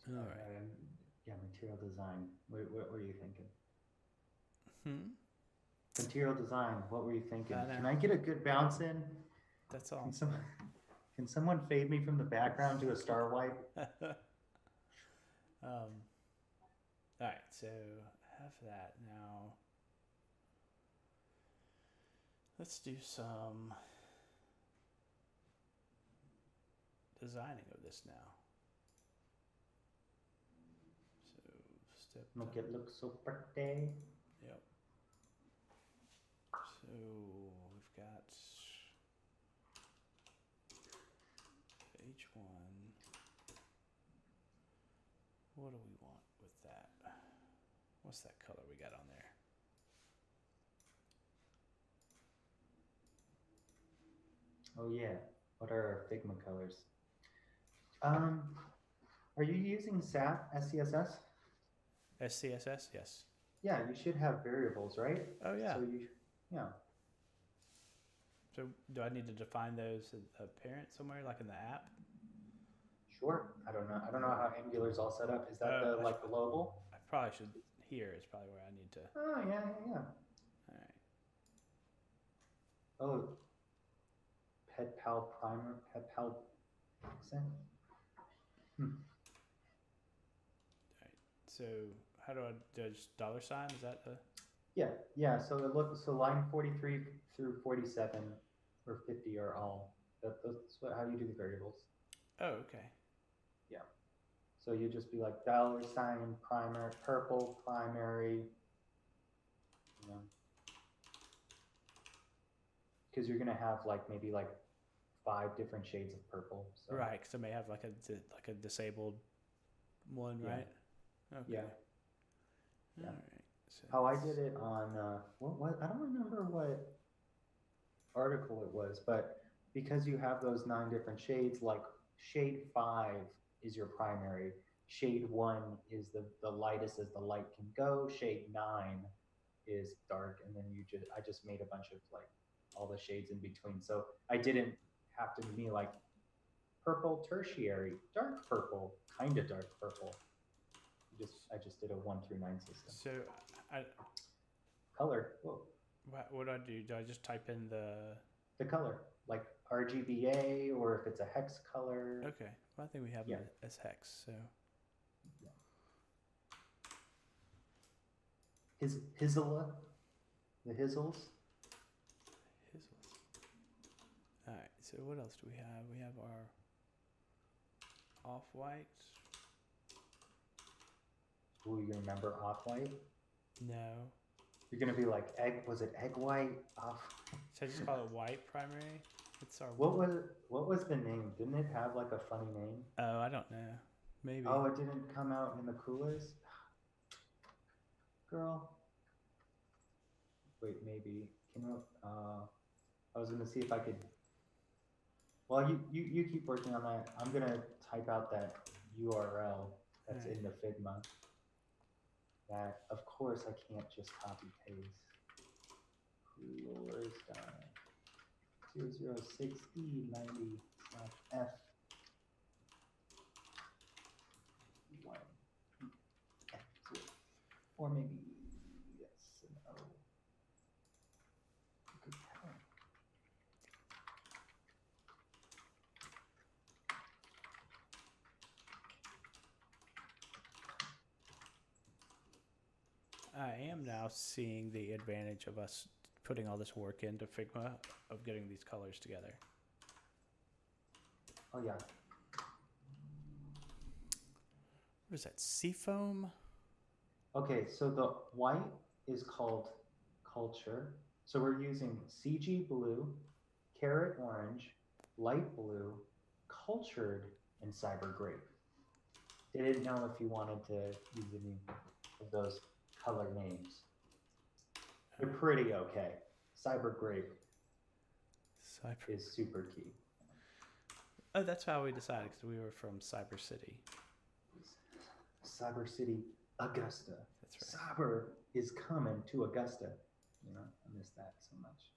All right. Yeah, material design. What were you thinking? Hmm. Material design. What were you thinking? I know. Can I get a good bounce in? That's Can all. some can someone fade me from the background to a star wipe? um. All right. So have that now. Let's do some designing of this now. So step. Make it look so pretty. Yep. So we've got page one. What do we want with that? What's that color we got on there? Oh yeah. What are our Figma colors? Um, are you using SAP SCSS? SCSS? Yes. Yeah, you should have variables, right? Oh, yeah. So you, yeah, So do I need to define those apparent somewhere, like in the app? sure. I don't know. I don't know how Angular's all set up. Is that Oh, the like global? I probably should. Here is probably where I need to. Oh yeah, yeah, yeah. All right. Oh, pet pal primer, pet pal accent. Hmm. All right. So how do I do? I just dollar sign? Is that the? Yeah, yeah. So it looks so line 43 through 47 or 50 are all that's what how you do the variables. Oh, okay. Yeah. So you just be like dollar sign primer purple primary, you know, because you're gonna have like maybe like 5 different shades of purple. So Right, because I may have like a disabled one, yeah, right? yeah, Okay. All yeah. right. So How I did that's it on what I don't remember what article it was, but because you have those 9 different shades, like shade 5 is your primary, shade 1 is the lightest as the light can go, shade 9 is dark, and then I just made a bunch of like all the shades in between. So I didn't have to be like purple tertiary, dark purple, kind of dark purple. I just did a 1 through 9 system. so. I Color, whoa, what do I do? Do I just type in the? the color, like RGBA, or if it's a hex color. Okay. Well, I think we have Yeah, them as hex. So yeah. Hizzle, the Hizzles. his. All right. So what else do we have? We have our off whites. Ooh, you remember off white? No. You're gonna be like egg. Was it egg white? Off. Should I just call it white primary? It's our. What was the name? Didn't it have like a funny name? Oh, I don't know. Maybe. Oh, it didn't come out in the coolers. Girl, wait, maybe. Can you? I was gonna see if I could. Well, you keep working on that. I'm gonna type out that URL All that's right. in the Figma. That of course I can't just copy paste. Coolers 006E90/F1. F0. Or maybe yes and O. Good tell. I am now seeing the advantage of us putting all this work into Figma of getting these colors together. Oh yeah. What is that? Seafoam? Okay, so the white is called culture. So we're using CG blue, carrot orange, light blue, cultured, and cyber grape. They didn't know if you wanted to use any of those color names. They're pretty okay. Cyber grape Cyber. is super key. Oh, that's how we decided because we were from Cyber City. Cyber City, Augusta. That's right. Cyber is coming to Augusta. You know, I miss that so much.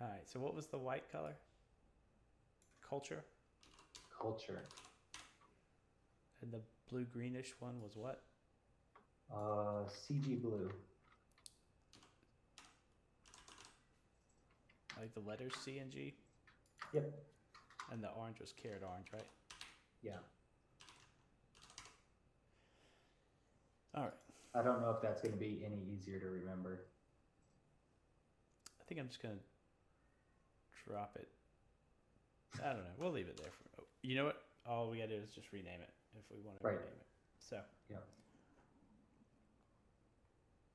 All right. So what was the white color? Culture. Culture. And the blue greenish one was what? CG blue. Like the letters C and G? Yep. And the orange was carrot orange, right? Yeah. All right. I don't know if that's going to be any easier to remember. I think I'm just going to drop it. I don't know. We'll leave it there. You know what? All we got to do is just rename it if we want to rename it. So. Yeah.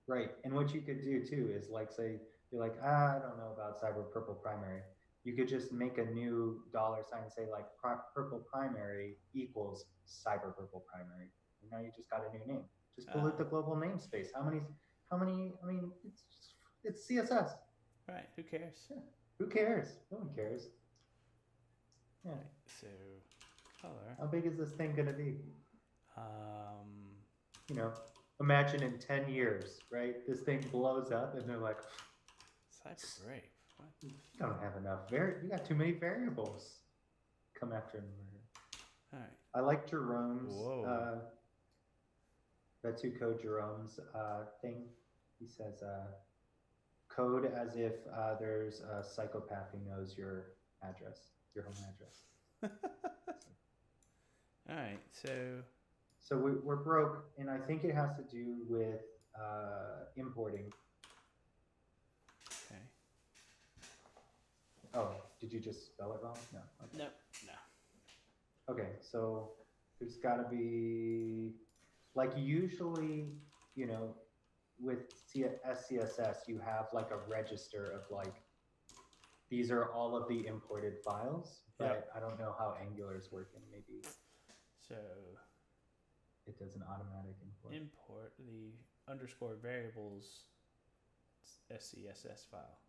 Right. And what you could do too is like, say, you're like, I don't know about cyber purple primary. You could just make a new $sign and say like purple primary equals cyber purple primary. And now you just got a new name. Just pollute the global namespace. How many, I mean, it's CSS. Right. Who cares? Yeah. Who cares? No one cares. Yeah. Right. So, color. How big is this thing going to be? You know, imagine in 10 years, right? This thing blows up and they're like, Cyber Brave. What? You don't have enough. You got too many variables. Come after him. All right. I like Jerome's, Whoa. Betsu Code Jerome's thing. He says, code as if there's a psychopath who knows your address, your home address. All right, so we're broke, and I think it has to do with importing. Okay. Oh, did you just spell it wrong? No. Okay. No. Okay, so there's got to be, like, usually, you know, with SCSS, you have like a register of like, these are all of the imported files, but yep. I don't know how Angular is working. Maybe so it does an automatic import. Import the underscore variables SCSS file.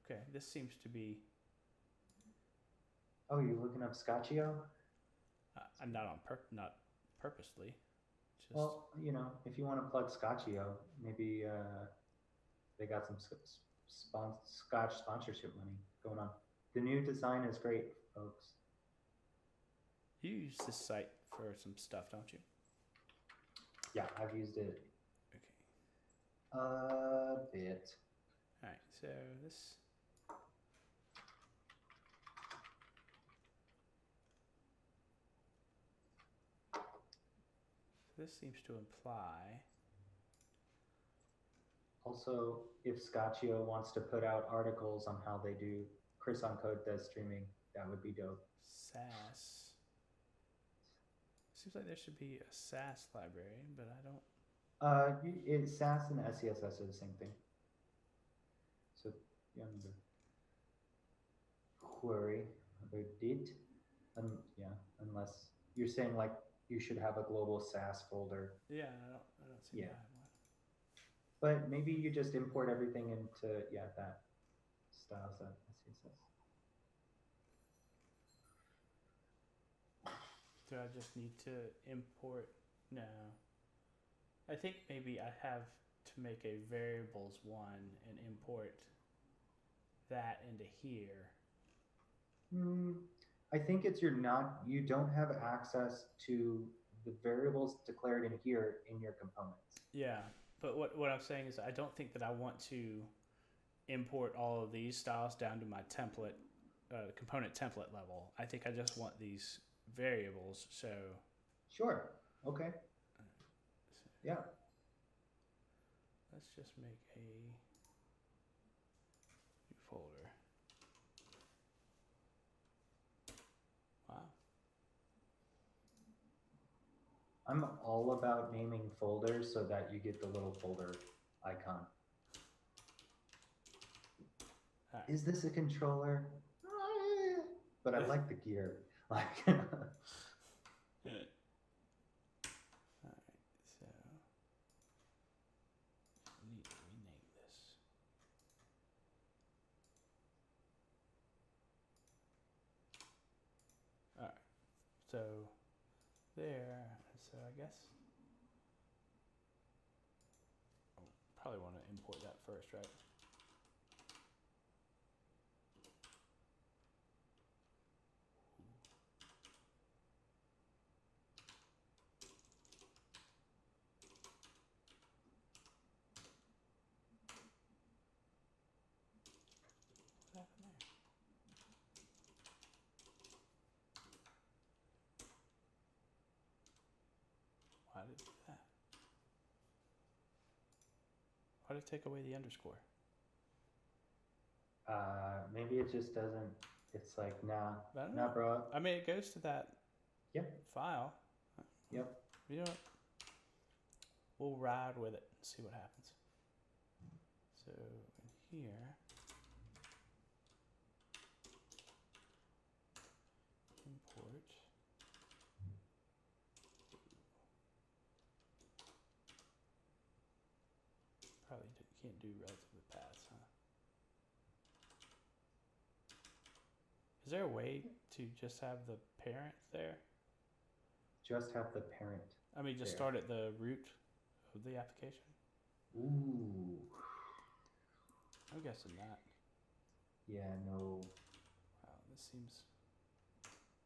Okay, this seems to be. Oh, you're looking up Scotchio? I'm not not purposely. Just... Well, you know, if you want to plug Scotchio, maybe they got some Scotch sponsorship money going on. The new design is great, folks. You use this site for some stuff, don't you? Yeah, I've used it. Okay. A bit. All right, so this. This seems to imply. Also, if Scotchio wants to put out articles on how they do Chris on Code does streaming, that would be dope. SAS. Seems like there should be a SAS library, but I don't. SAS and SCSS are the same thing. So, yeah, query about it. Yeah, unless you're saying like you should have a global SAS folder. Yeah, I don't see that. But maybe you just import everything into that style set SCSS. Do I just need to import? No. I think maybe I have to make a variables one and import that into here. I think it's you don't have access to the variables declared in here in your components. Yeah, but what I'm saying is I don't think that I want to import all of these styles down to my template, component template level. I think I just want these variables, so. Sure, okay. Yeah. Let's just make a new folder. Wow. I'm all about naming folders so that you get the little folder icon. Right. Is this a controller? But I like the gear. Like. So there, so I guess I'll probably want to import that first, right? to take away the underscore? Maybe it just doesn't. It's like, nah, I don't nah, know. bro. I mean, it goes to that Yep. file. Yep. You know what? We'll ride with it and see what happens. So in here, import. Probably can't do relative paths, huh? Is there a way to just have the parent there? Just have the parent. I mean, just there. start at the root of the application? Ooh. I'm guessing not. Yeah, no. Wow, this seems...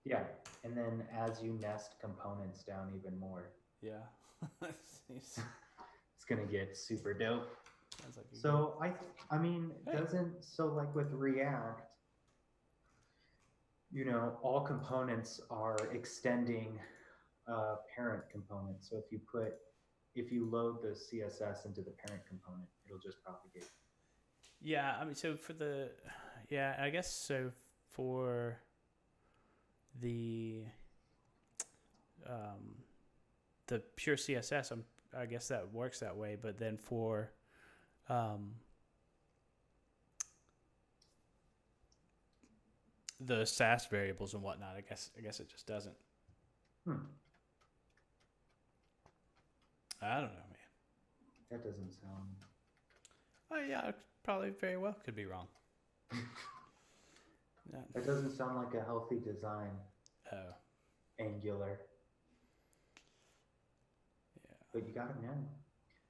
Yeah, and then as you nest components down even more, Yeah. it's gonna get super dope. Sounds like So I mean, Hey. doesn't, so like with React, you know, all components are extending parent component. So if you load the CSS into the parent component, it'll just propagate. Yeah, I mean, so for the... Yeah, I guess so for the pure CSS, I guess that works that way. But then for the SAS variables and whatnot, I guess it just doesn't. I don't know, man. That doesn't sound... Oh yeah, it probably very well could be wrong. Yeah. That doesn't sound like a healthy design. Oh. Angular. Yeah. But you got it now.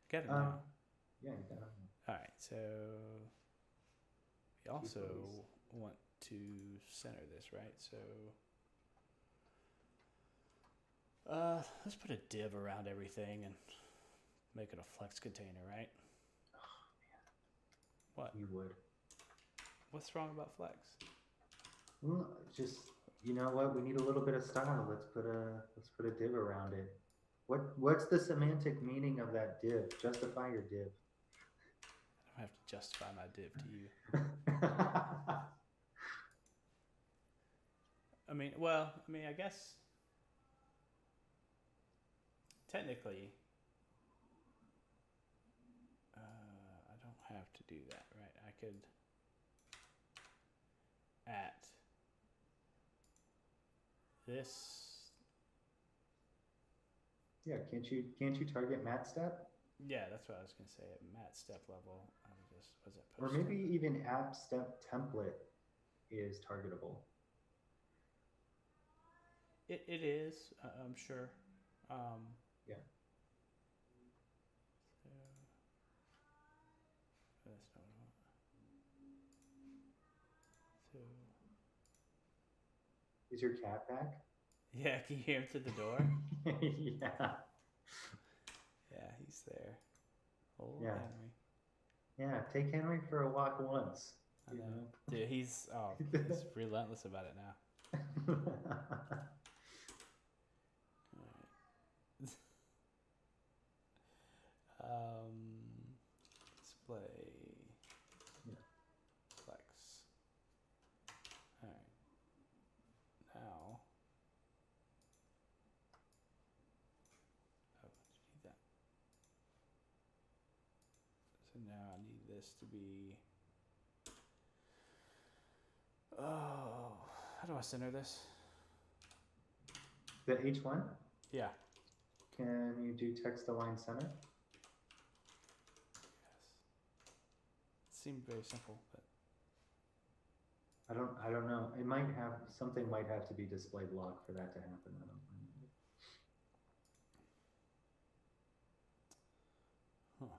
Get it now. Yeah, you got it now. All right, so we also want to center this, right? So let's put a div around everything and make it a flex container, right? Oh man. What? You would. What's wrong about flex? Well, just, you know what? We need a little bit of style. Let's put a div around it. What's the semantic meaning of that div? Justify your div. I don't have to justify my div to you. I guess technically, I don't have to do that, right? I could at this. Yeah, can't you target mat step? Yeah, that's what I was gonna say. At mat step level, I would just was it Or maybe even app step template is targetable. It is, I'm sure. Yeah. So, that's not what I want. So. Is your cat back? Yeah, can you hear him through the door? Yeah. Yeah, he's there. Old Yeah. Henry. Yeah, take Henry for a walk once. I know. Dude, he's relentless about it now. Alright. Display. Yeah. Flex. Alright. Now. Oh, did you need that? So now I need this to be. Oh, how do I center this? The H1? Yeah. Can you do text align center? Yes. It seemed very simple, but I don't know. It might have something might have to be display block for that to happen. I don't know. huh.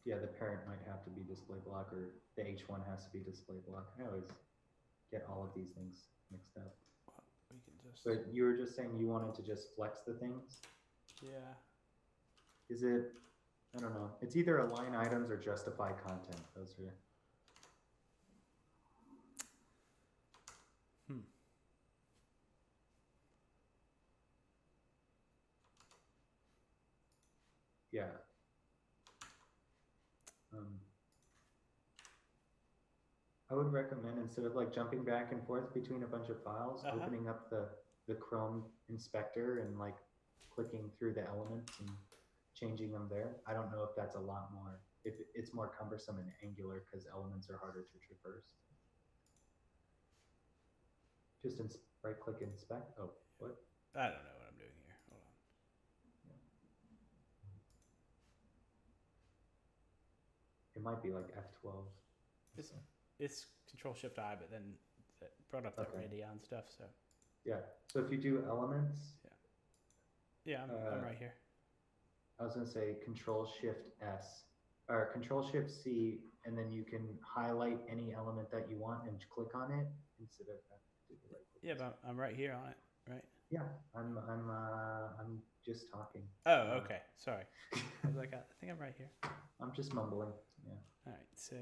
Yeah, the parent might have to be display block, or the H1 has to be display block. I always get all of these things mixed up. Well, we can just. But you were just saying you wanted to just flex the things? Yeah. Is it, I don't know. It's either align items or justify content. Those are. Yeah. would recommend, instead of like jumping back and forth between a bunch of files, Uh-huh. opening up the Chrome inspector and like clicking through the elements and changing them there. I don't know if that's a lot more, if it's more cumbersome in Angular because elements are harder to traverse. Just right click inspect. Oh, what? I don't know what I'm doing here. Hold on. It might be like F12. It's Control Shift I, but then that brought up that Okay. Radeon stuff. So Yeah. So if you do elements, yeah, I'm right here. I was gonna say Control Shift S or Control Shift C, and then you can highlight any element that you want and click on it instead of do the right click. Yeah, but I'm right here on it, right? Yeah, I'm just talking. Oh, okay. Sorry. I was like, I think I'm right here. I'm just mumbling. Yeah. All right. So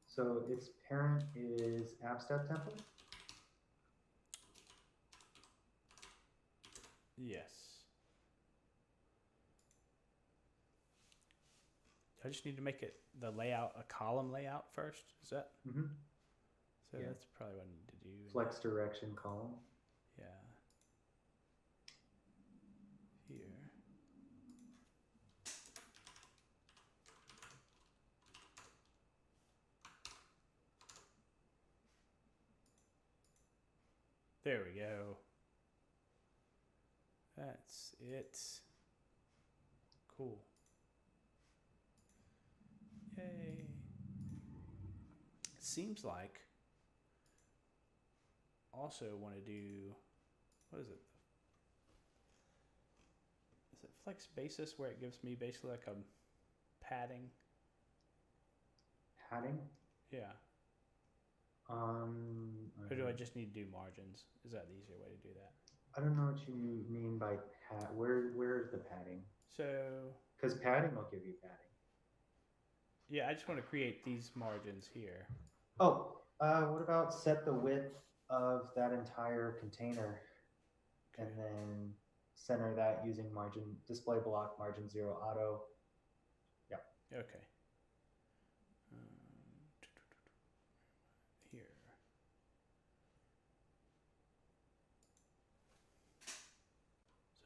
So its parent is AppStep template. yes. I just need to make it the layout a column layout first. Is that? Mm-hmm. So Yeah. that's probably what I need to do. Flex direction column. Yeah. Here. There we go. That's it. Cool. Yay. It seems like also want to do, what is it? Is it flex basis where it gives me basically like a padding? Padding. Yeah. Or do I just need to do margins? Is that the easier way to do that? I don't know what you mean by pad. Where's the padding? So. Because padding will give you padding. Yeah, I just want to create these margins here. Oh, what about set the width of that entire container, and then center that using margin display block margin 0 auto. Yeah. Okay. Here.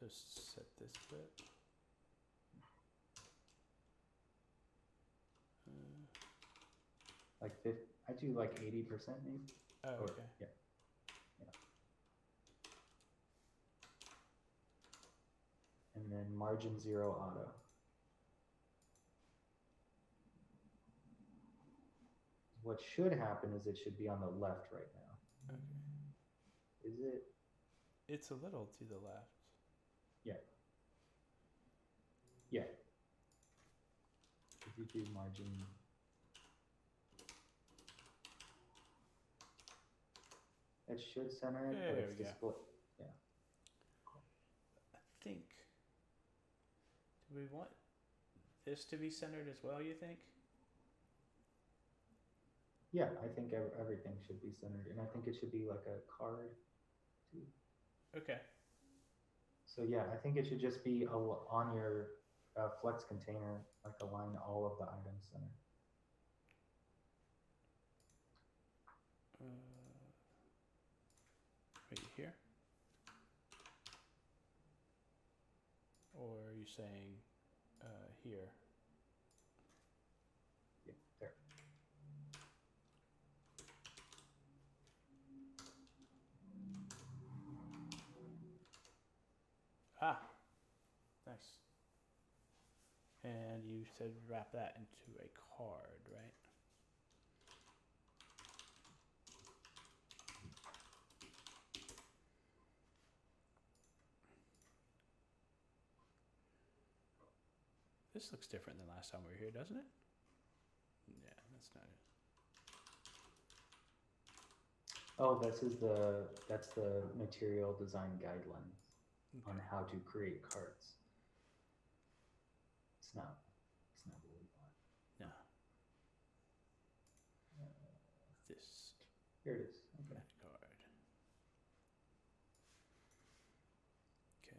So set this bit. Like 50, I do like 80% maybe. Oh, okay. Yeah. And then margin 0 auto. What should happen is it should be on the left right now. Okay. Is it? It's a little to the left. Yeah. Yeah. If you do margin. It should center it, but it's display. Yeah. I think. Do we want this to be centered as well, you think? Yeah, I think everything should be centered, and I think it should be like a card too. Okay. So yeah, I think it should just be on your Flex container, like align all of the items center. Right here? Or are you saying here? Yeah, there. Ah, nice. And you said wrap that into a card, right? This looks different than last time we were here, doesn't it? Yeah, that's not it. Oh, that's the material design guidelines on how to create cards. It's not what we want. No. This. Here it is. Okay. Card.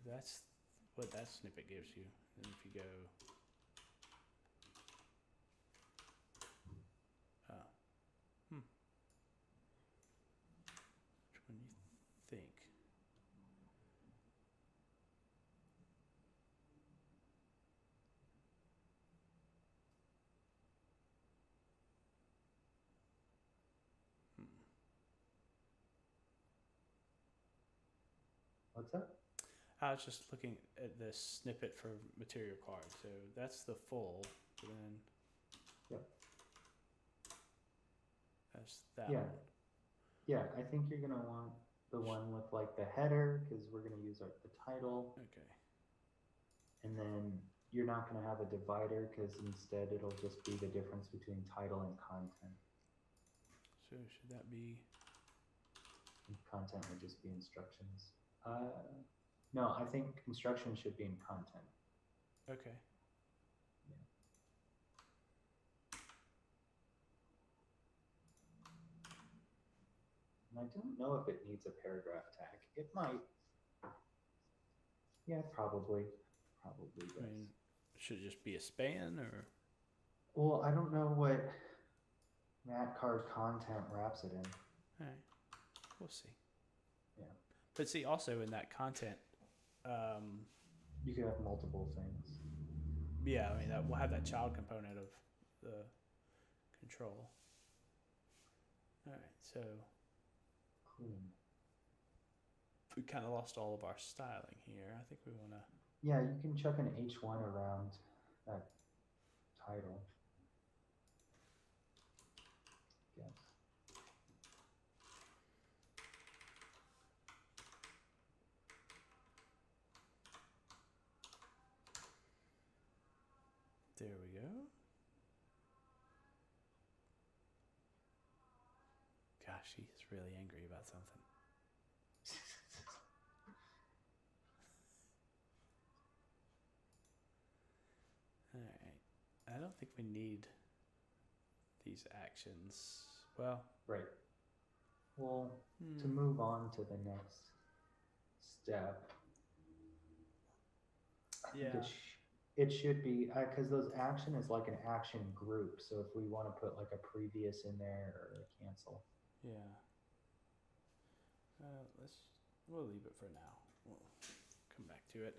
So that's what that snippet gives you. And if you go, which one do you think? What's that? I was just looking at the snippet for material card. So that's the full, and then Yep. that's that Yeah. one. Yeah, I think you're gonna want the one with like the header because we're gonna use the title, Okay. and then you're not gonna have a divider because instead it'll just be the difference between title and content. So should that be? And content would just be instructions. No, I think instructions should be in content. Okay. And I don't know if it needs a paragraph tag. It might. Yeah, probably does. I mean, should it just be a span or? Well, I don't know what Matt card content wraps it in. All right, we'll see. Yeah. But see, also in that content, you could have multiple things. yeah, I mean that we'll have that child component of the control. All right, so Cool. we kind of lost all of our styling here. I think we want to. Yeah, you can chuck an H1 around that title. Yes. There we go. Gosh, he's really angry about something. All right. I don't think we need these actions. Well, right. Well, to move on to the next step, I think it should be, because those action is like an action group. So if we want to put like a previous in there or a cancel. Yeah. We'll leave it for now. We'll come back to it.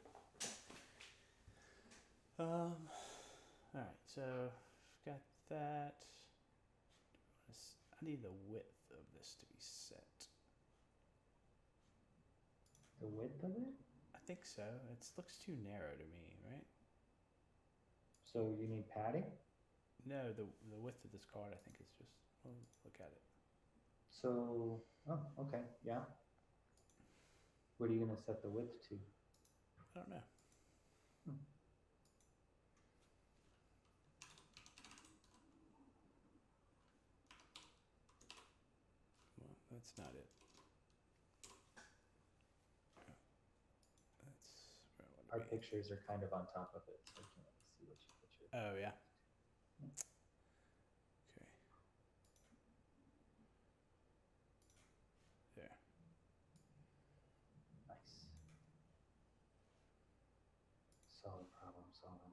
All right, so got that. I need the width of this to be set. The width of it? I think so. It looks too narrow to me, right? So you need padding? No, the width of this card I think is just, well, look at it. So, oh, okay, yeah. What are you going to set the width to? I don't know. Well, that's not it. Our pictures are kind of on top of it, so I can't see what you pictured. Oh, yeah. Okay. There. Nice. Solid problem solving.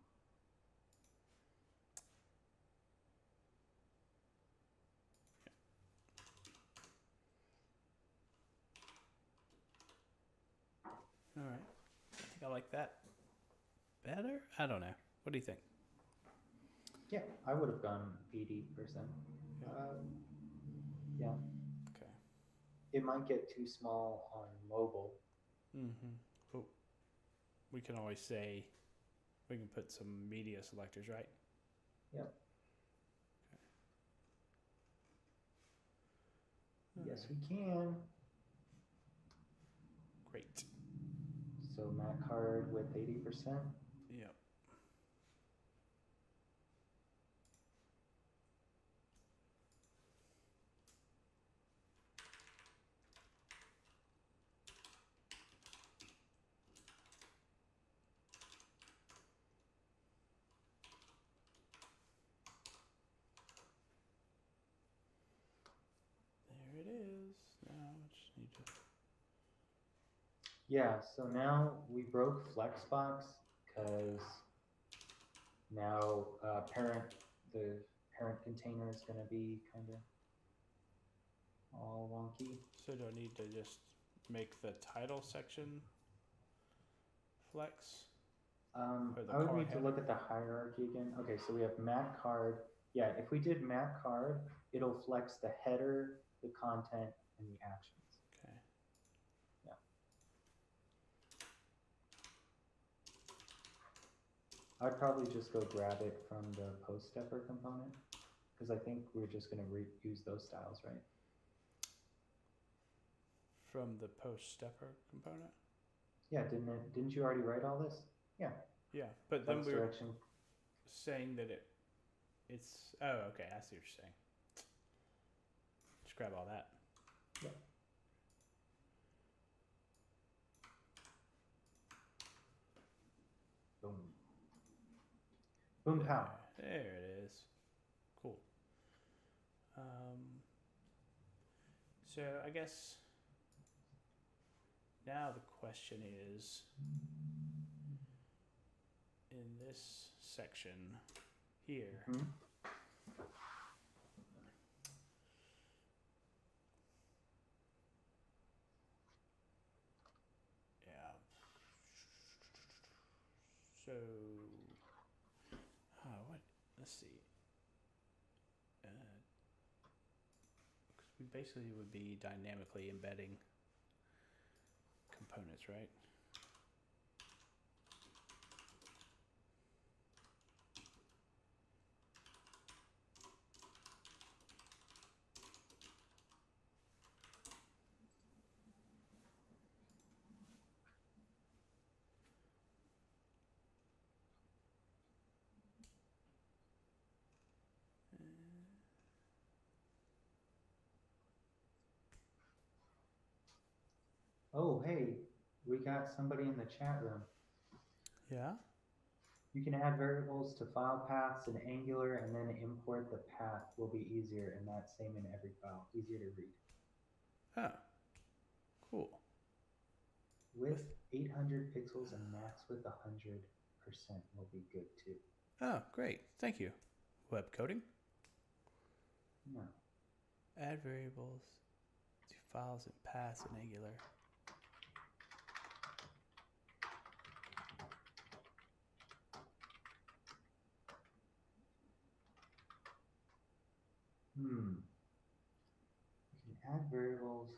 All right. I think I like that better. I don't know. What do you think? Yeah, I would have gone 80%. Yeah. Yeah. Okay. It might get too small on mobile. Mm-hmm. But we can always say we can put some media selectors, right? Yep. Okay. Yes, we can. Great. So Matt card with 80%. Yep. Yeah, so now we broke Flexbox because now the parent container is going to be kind of all wonky. So do I need to just make the title section flex? Or the I would car need to header? look at the hierarchy again. Okay, so we have Mac card. Yeah, if we did Mac card, it'll flex the header, the content, and the actions. Okay. Yeah. I'd probably just go grab it from the post stepper component because I think we're just going to use those styles, right? From the post stepper component? Yeah, didn't you already write all this? Yeah. Yeah, but then Flex we were direction. saying that it's, oh, okay, I see what you're saying. Just grab all that. Yeah. Boom. Boom pow. There it is. Cool. So I guess now the question is, in this section here, Mhm. yeah. So, what? Let's see. 'Cause we basically would be dynamically embedding components, right? Oh, hey, we got somebody in the chat room. Yeah. You can add variables to file paths in Angular and then import the path will be easier and that same in every file, easier to read. Oh, cool. With 800 pixels and max with 100% will be good too. Oh, great. Thank you. Web coding. No. Add variables to files and paths in Angular. You can add variables.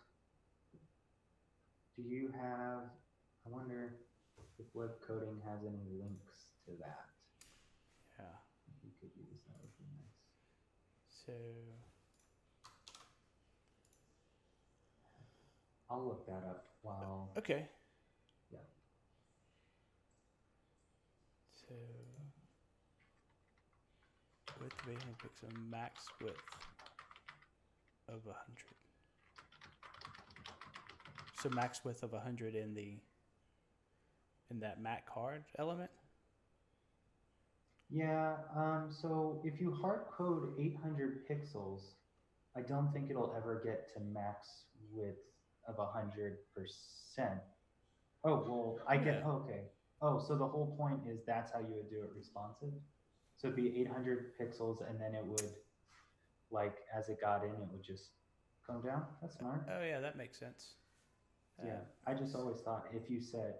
Do you have, I wonder if web coding has any links to that. Yeah. If you could use that would be nice. So, I'll look that up while. okay. Yeah. So, width of 800 pixel, max width of 100. So max width of 100 in that Mac card element? Yeah, so if you hard code 800 pixels, I don't think it'll ever get to max width of 100%. Oh, well, I get, Yeah. okay. Oh, so the whole point is that's how you would do it responsive? So it'd be 800 pixels and then it would, like, as it got in, it would just come down? That's smart. Oh, yeah, that makes sense. Yeah, I just always thought if you said,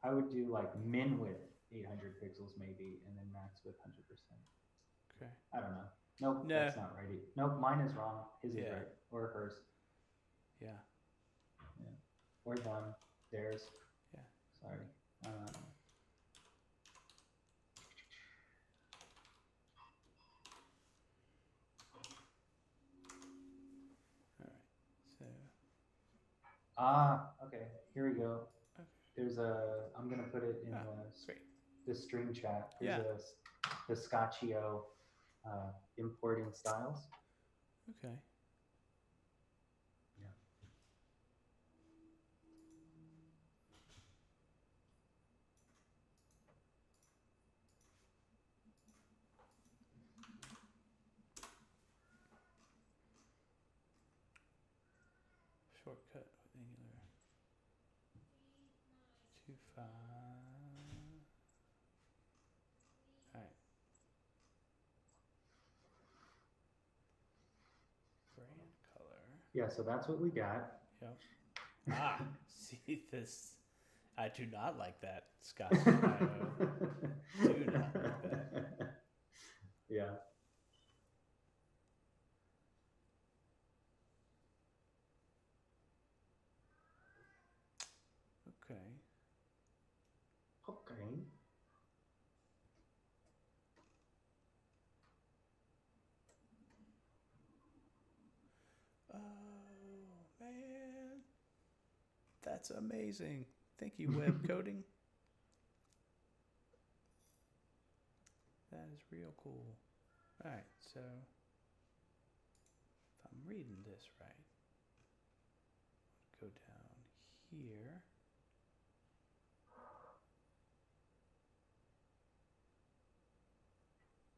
I would do like min width 800 pixels maybe, and then max width 100%. Okay. I don't know. Nope, No. that's not right. Nope, mine is wrong. His is Yeah. right, or hers. Yeah. Yeah, or them, theirs. Yeah. Sorry. All right. So. Okay. Here we go. Okay. There's a. I'm gonna put it in the stream chat. There's the Scotchio importing styles. Okay. Yeah. Shortcut with Angular. 2.5. All right. Brand color. Yeah, so that's what we got. Yep. Ah, see this. I do not like that, Scotch.io. Do not like that. Yeah. Okay. Okay. Oh, man. That's amazing. Thank you, web coding. That is real cool. All right, so if I'm reading this right, go down here.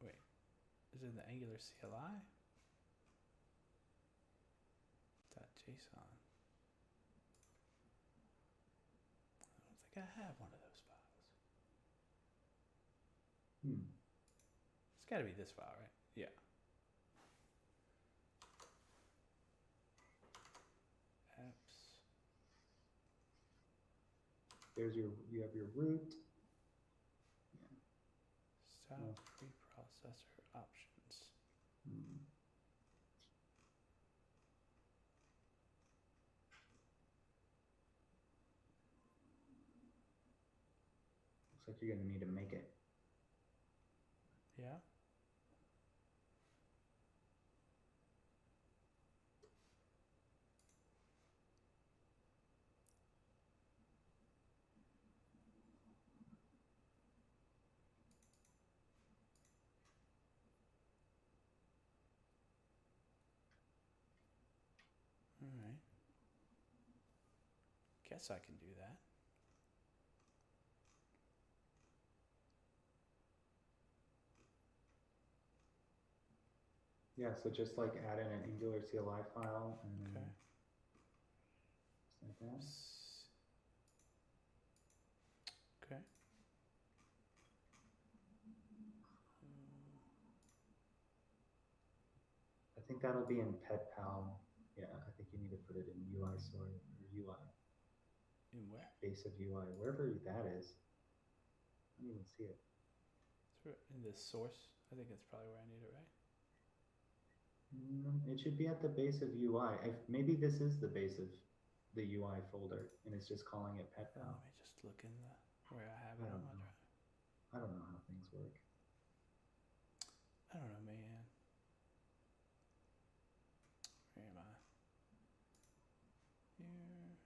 Wait, is it the Angular CLI? .json. I don't think I have one of those files. It's got to be this file, right? Yeah. Apps. There's you have your root. Stop preprocessor options. Looks like you're gonna need to make it. Yeah. All right. Guess I can do that. Yeah, so just like add in an Angular CLI file and then Okay. like that. Okay. I think that'll be in PetPal. Yeah, I think you need to put it in UI sort or UI. In where? Base of UI, wherever that is. I don't even see it. It's in the source. I think that's probably where I need it, right? It should be at the base of UI. Maybe this is the base of the UI folder, and it's just calling it PetPal. Let me just look in where I have it on my drive. I don't know how things work. I don't know, man. Where am I? Here.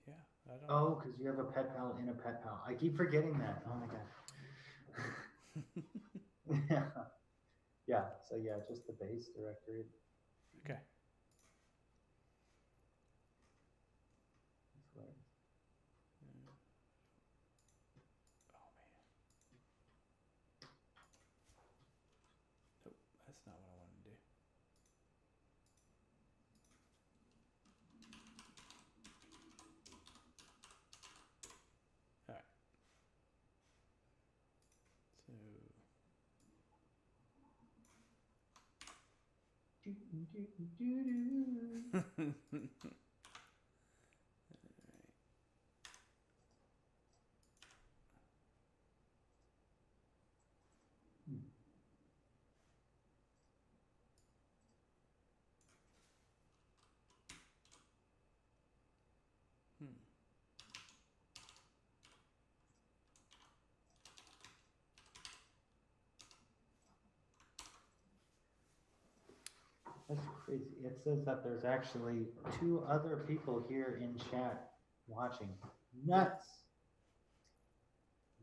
Yeah, I don't know. Oh, because you have a PetPal in a PetPal. I keep forgetting that. Oh my god. Yeah. Yeah. So yeah, just the base directory. Okay. That's right. Oh man. Nope, that's not what I wanted to do. All right. So. That's crazy. It says that there's actually 2 other people here in chat watching. Nuts.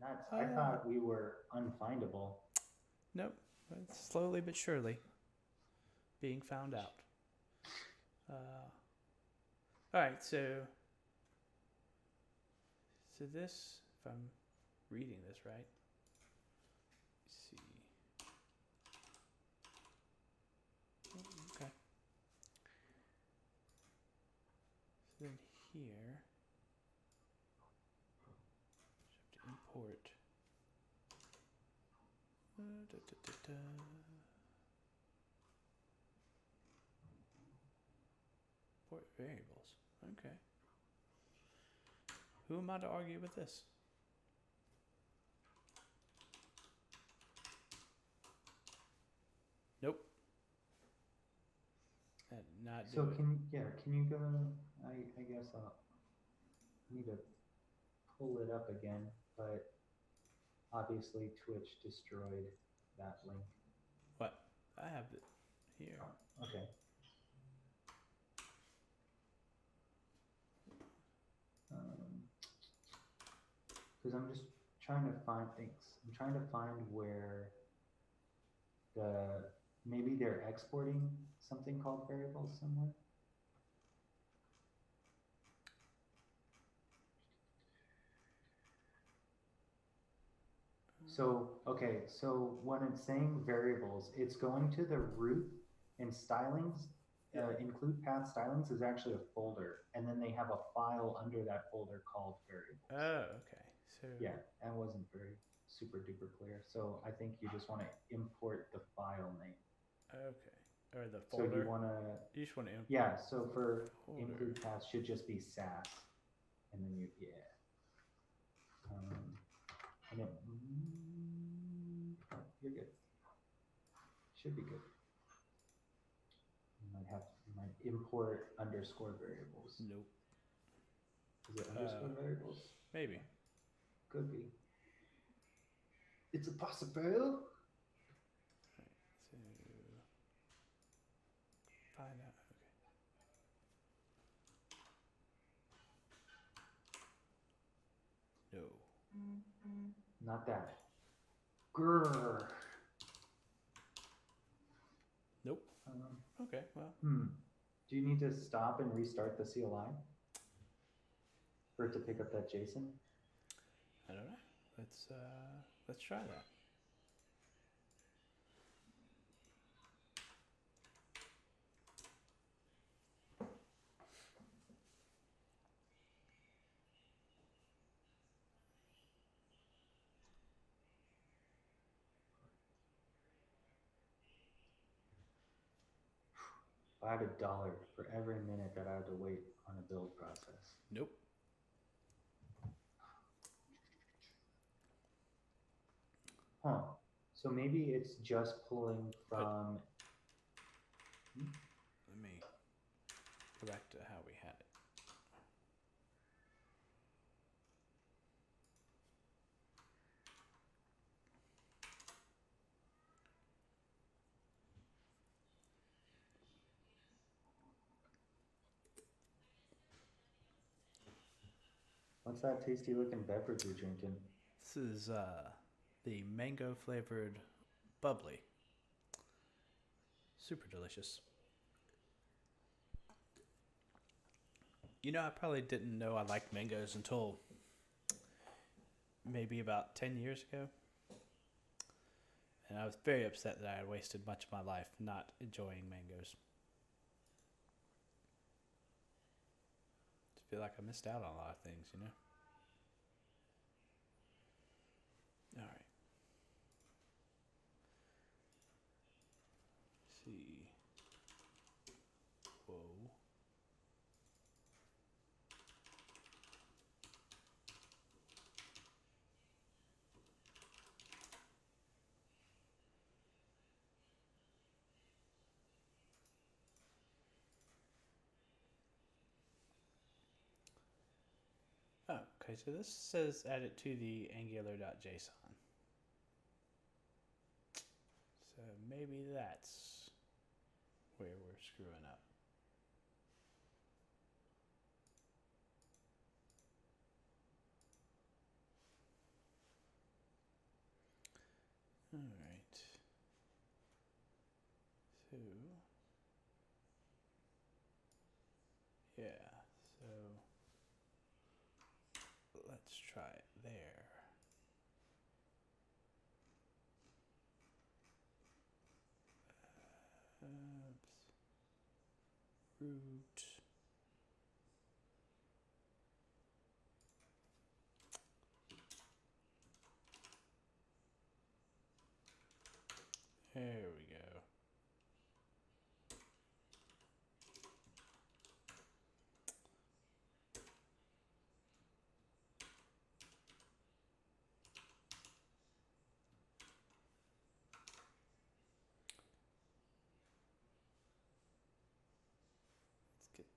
Nuts. I thought we were unfindable. Nope. It's slowly but surely being found out. All right, so this, if I'm reading this right, let's see. Oh, okay. here. Just have to import. Import variables. Okay. Who am I to argue with this? Nope. That did not do So it. can you go? I guess I'll need to pull it up again, but obviously Twitch destroyed that link. What? I have it here. Oh, okay. Because I'm just trying to find things. I'm trying to find where maybe they're exporting something called variables somewhere. So, okay, so when it's saying variables, it's going to the root, and stylings, include path stylings is actually a folder, and then they have a file under that folder called variables. Oh, okay. So yeah, that wasn't very super duper clear. So I think you just want to import the file name. Okay. Or the folder. So you want to. You just want to import. Yeah. So for folder. include path should just be SAS, and then you and it, you're good. Should be good. You might import underscore variables. Nope. Is it underscore variables? Maybe. Could be. It's a possible. Right, so find out. Okay. No. Not that. Grrr. Nope. Okay. Well. Do you need to stop and restart the CLI for it to pick up that JSON? I don't know. Let's try that. I had $1 for every minute that I had to wait on a build process. Nope. Huh. So maybe it's just pulling from. Let me go back to how we had it. What's that tasty looking beverage you're drinking? This is the mango flavored bubbly. Super delicious. You know, I probably didn't know I liked mangoes until maybe about 10 years ago. And I was very upset that I had wasted much of my life not enjoying mangoes. I feel like I missed out on a lot of things, you know? All right. Let's see. Whoa. Oh, okay, so this says add it to the angular.json. So maybe that's where we're screwing up. All right. So, yeah, so let's try it there. Oops. Root.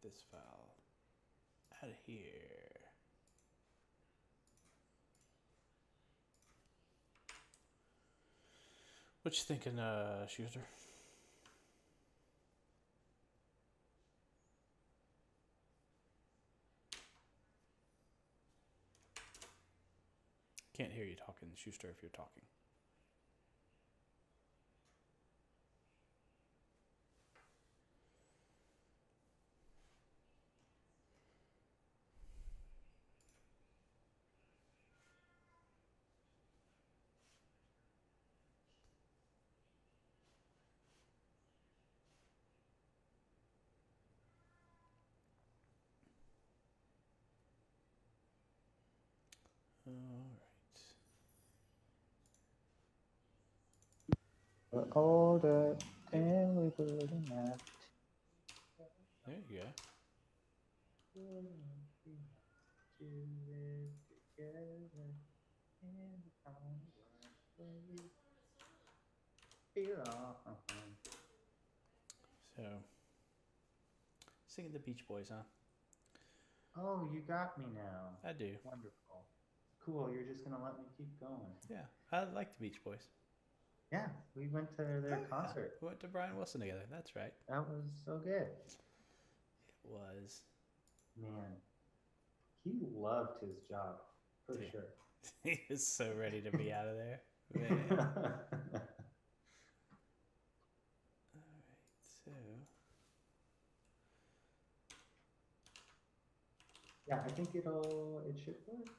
this file out of here. What you thinking, Schuster? Can't hear you talking, Schuster, if you're talking. All right. We're older than we wouldn't have. There you go. So, singing the Beach Boys, huh? Oh, you got me now. I do. Wonderful. Cool. You're just gonna let me keep going. Yeah, I like the Beach Boys. Yeah, we went to their concert. Yeah. We went to Brian Wilson together. That's right. That was so good. It was. Man, he loved his job for Yeah. sure. He was so ready to be out of there. Man. All right, so. Yeah, I think it should work.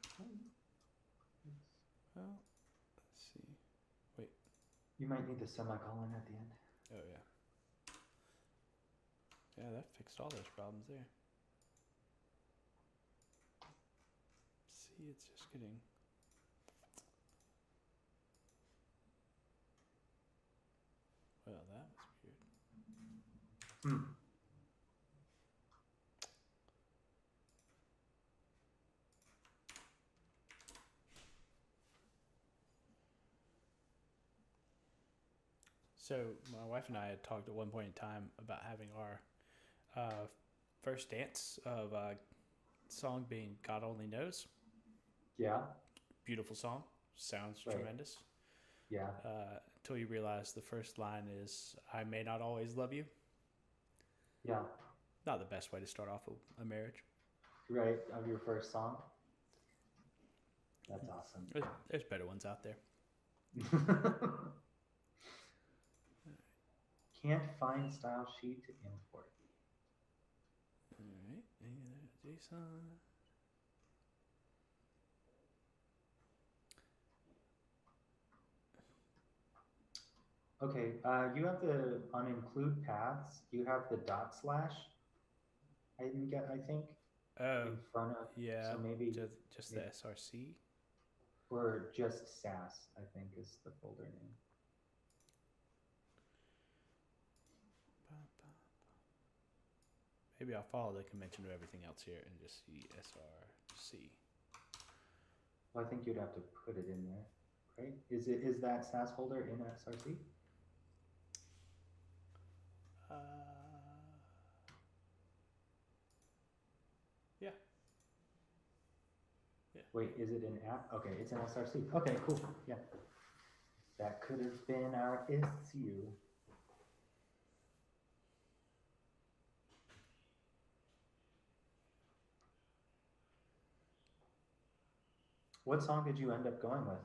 Well, let's see. Wait. You might need the semicolon at the end. Oh, yeah. Yeah, that fixed all those problems there. See, it's just getting... Well, that was weird. So my wife and I had talked at one point in time about having our first dance of song being God Only Knows. Yeah. Beautiful song. Sounds Right. tremendous. Yeah. Until you realize the first line is, I may not always love you. Yeah. Not the best way to start off a marriage. Right, of your first song. That's awesome. There's better ones out there. Can't find style sheet to import. All right. JSON. Okay, you have on include paths, you have the dot slash. I think. Oh, in front of. yeah. So maybe just the SRC. Or just SAS, I think is the folder name. Maybe I'll follow the convention of everything else here and just see SRC. Well, I think you'd have to put it in there, right? Is that SAS folder in SRC? Yeah. Wait, is it in app? Okay, it's in SRC. Okay, cool. Yeah. That could have been our issue. What song did you end up going with?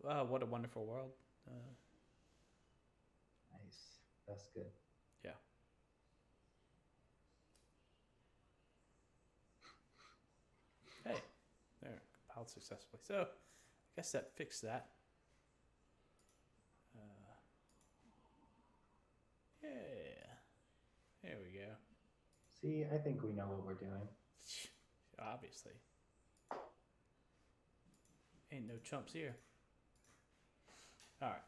What a Wonderful World. Nice. That's good. Yeah. Hey, there, compiled successfully. So, I guess that fixed that. Yeah. There we go. See, I think we know what we're doing. Obviously. Ain't no chumps here. All right.